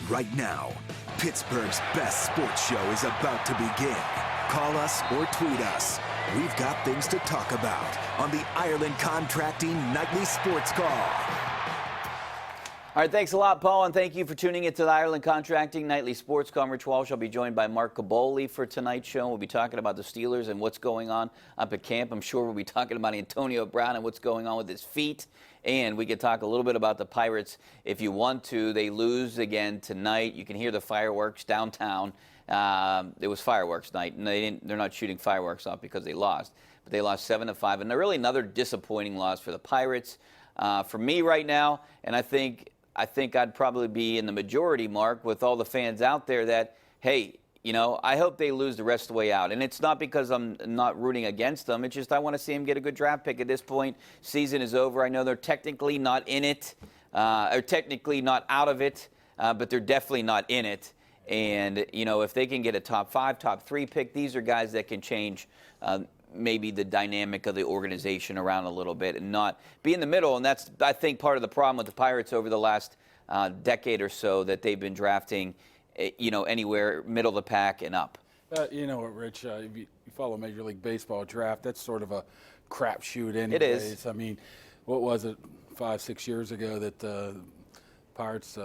Right now, Pittsburgh's best sports show is about to begin. Call us or tweet us. We've got things to talk about on the Ireland Contracting Nightly Sports Call. All right, thanks a lot, Paul, and thank you for tuning into the Ireland Contracting Nightly Sports Call. I'm Rich Walsh. I'll be joined by Mark Kaboly for tonight's show. We'll be talking about the Steelers and what's going on up at camp. I'm sure we'll be talking about Antonio Brown and what's going on with his feet. And we could talk a little bit about the Pirates if you want to. They lose again tonight. You can hear the fireworks downtown. It was fireworks night, and they're not shooting fireworks off because they lost. But they lost 7-5, and really another disappointing loss for the Pirates. For me right now, and I think I'd probably be in the majority, Mark, with all the fans out there that, hey, you know, I hope they lose the rest of the way out. And it's not because I'm not rooting against them. It's just I want to see them get a good draft pick at this point. Season is over. I know they're technically not in it, or technically not out of it, but they're definitely not in it. And, you know, if they can get a top 5, top 3 pick, these are guys that can change maybe the dynamic of the organization around a little bit and not be in the middle. And that's, I think, part of the problem with the Pirates over the last decade or so, that they've been drafting, you know, anywhere middle of the pack and up. You know what, Rich, if you follow Major League Baseball draft, that's sort of a crapshoot anyways. It is. I mean, what was it, 5-6 years ago that the Pirates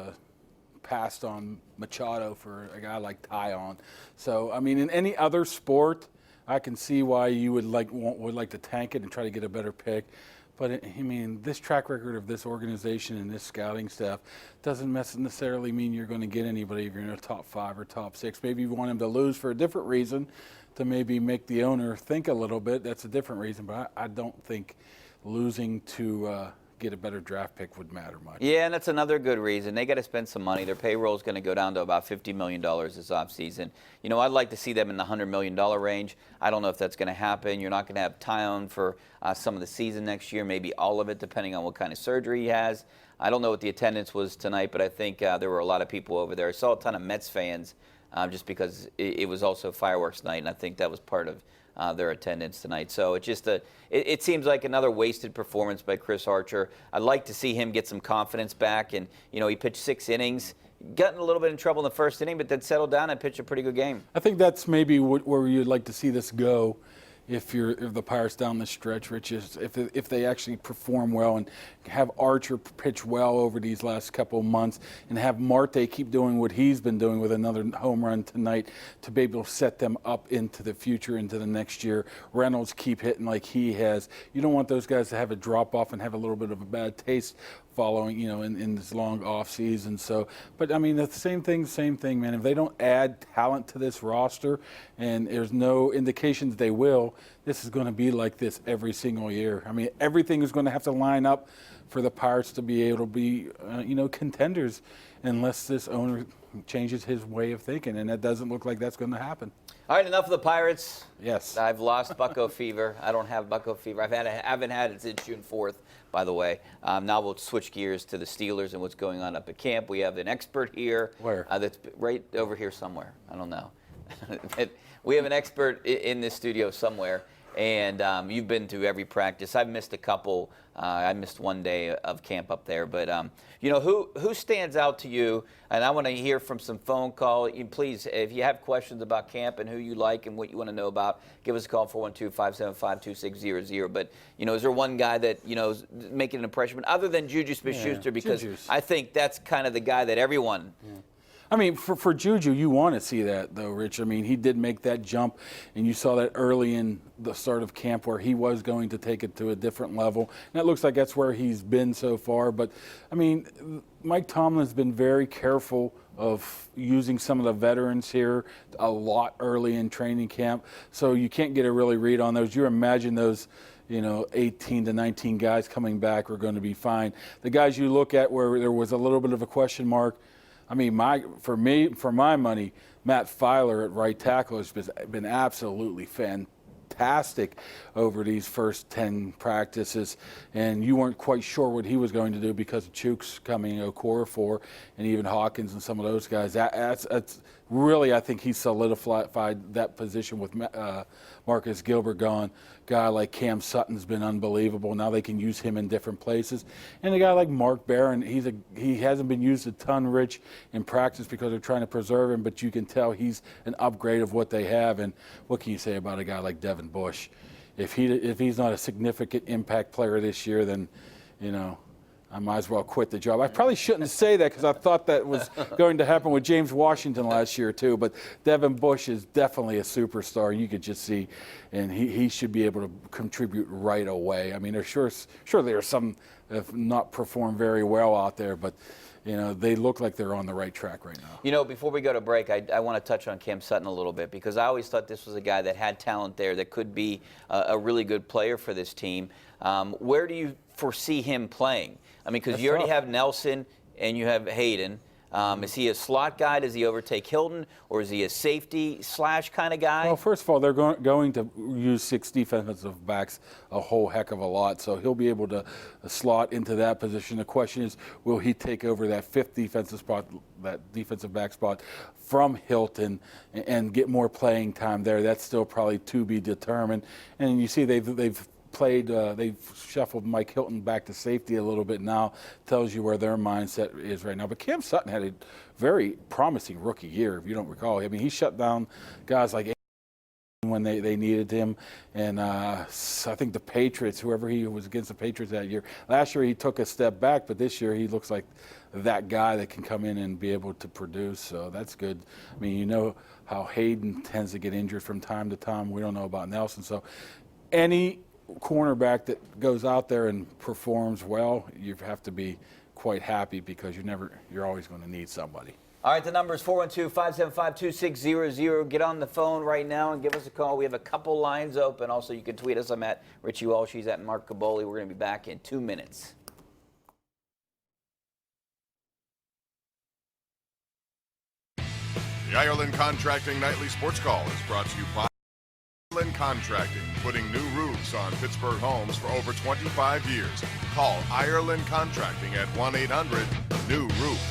passed on Machado for a guy like Tyon. So, I mean, in any other sport, I can see why you would like to tank it and try to get a better pick. But, I mean, this track record of this organization and this scouting staff doesn't necessarily mean you're going to get anybody if you're in a top 5 or top 6. Maybe you want him to lose for a different reason, to maybe make the owner think a little bit. That's a different reason. But I don't think losing to get a better draft pick would matter much. Yeah, and that's another good reason. They got to spend some money. Their payroll is going to go down to about $50 million this offseason. You know, I'd like to see them in the $100 million range. I don't know if that's going to happen. You're not going to have Tyon for some of the season next year, maybe all of it, depending on what kind of surgery he has. I don't know what the attendance was tonight, but I think there were a lot of people over there. I saw a ton of Mets fans just because it was also fireworks night, and I think that was part of their attendance tonight. So it's just it seems like another wasted performance by Chris Archer. I'd like to see him get some confidence back. And, you know, he pitched 6 innings, got in a little bit in trouble in the first inning, but then settled down and pitched a pretty good game. I think that's maybe where you'd like to see this go. If the Pirates down the stretch, Rich, is if they actually perform well and have Archer pitch well over these last couple of months and have Marte keep doing what he's been doing with another home run tonight to be able to set them up into the future, into the next year. Reynolds keep hitting like he has. You don't want those guys to have a drop off and have a little bit of a bad taste following, you know, in this long off season. So, but I mean, the same thing, man. If they don't add talent to this roster, and there's no indication that they will, this is going to be like this every single year. I mean, everything is going to have to line up for the Pirates to be able to be, you know, contenders, unless this owner changes his way of thinking, and that doesn't look like that's going to happen. All right, enough of the Pirates. Yes. I've lost Bucko fever. I don't have Bucko fever. I haven't had it since June 4th, by the way. Now we'll switch gears to the Steelers and what's going on up at camp. We have an expert here. Where? That's right over here somewhere. I don't know. We have an expert in this studio somewhere. And you've been to every practice. I've missed a couple. I missed one day of camp up there. But, you know, who stands out to you? And I want to hear from some phone call. Please, if you have questions about camp and who you like and what you want to know about, give us a call, 412-575-2600. But, you know, is there one guy that, you know, is making an impression? But other than Juju Smith-Schuster, because I think that's kind of the guy that everyone I mean, for Juju, you want to see that, though, Rich. I mean, he did make that jump, and you saw that early in the start of camp where he was going to take it to a different level. And it looks like that's where he's been so far. But, I mean, Mike Tomlin's been very careful of using some of the veterans here a lot early in training camp. So you can't get a really read on those. You imagine those, you know, 18 to 19 guys coming back are going to be fine. The guys you look at where there was a little bit of a question mark, I mean, for my money, Matt Filer at right tackle has been absolutely fantastic over these first 10 practices, and you weren't quite sure what he was going to do because of Chooks coming, Okorafor, and even Hawkins and some of those guys. That's really, I think he solidified that position with Marcus Gilbert gone. Guy like Cam Sutton's been unbelievable. Now they can use him in different places. And a guy like Mark Barron, he hasn't been used a ton, Rich, in practice because they're trying to preserve him, but you can tell he's an upgrade of what they have. And what can you say about a guy like Devin Bush? If he's not a significant impact player this year, then, I might as well quit the job. I probably shouldn't say that because I thought that was going to happen with James Washington last year too, but Devin Bush is definitely a superstar. You could just see, and he should be able to contribute right away. I mean, there's sure there are some that have not performed very well out there, but they look like they're on the right track right now. Before we go to break, I want to touch on Cam Sutton a little bit because I always thought this was a guy that had talent there that could be a really good player for this team. Where do you foresee him playing? I mean, because you already have Nelson and you have Hayden. Is he a slot guy? Does he overtake Hilton? Or is he a safety / kind of guy? Well, first of all, they're going to use 6 defensive backs a whole heck of a lot, so he'll be able to slot into that position. The question is, will he take over that 5th defensive back spot from Hilton and get more playing time there? That's still probably to be determined. And you see they've shuffled Mike Hilton back to safety a little bit now. Tells you where their mindset is right now. But Cam Sutton had a very promising rookie year, if you don't recall. I mean, he shut down guys like when they needed him. And I think the Patriots, whoever he was against the Patriots that year, last year he took a step back, but this year he looks like that guy that can come in and be able to produce. So that's good. I mean, how Hayden tends to get injured from time to time. We don't know about Nelson. So any cornerback that goes out there and performs well, you have to be quite happy because you're always going to need somebody. All right, the number is 412-575-2600. Get on the phone right now and give us a call. We have a couple lines open. Also, you can tweet us. I'm at Richie Walsh. He's at Mark Kaboly. We're going to be back in 2 minutes. The Ireland Contracting Nightly Sports Call is brought to you by Ireland Contracting, putting new roofs on Pittsburgh homes for over 25 years. Call Ireland Contracting at 1-800-NEW-ROOF.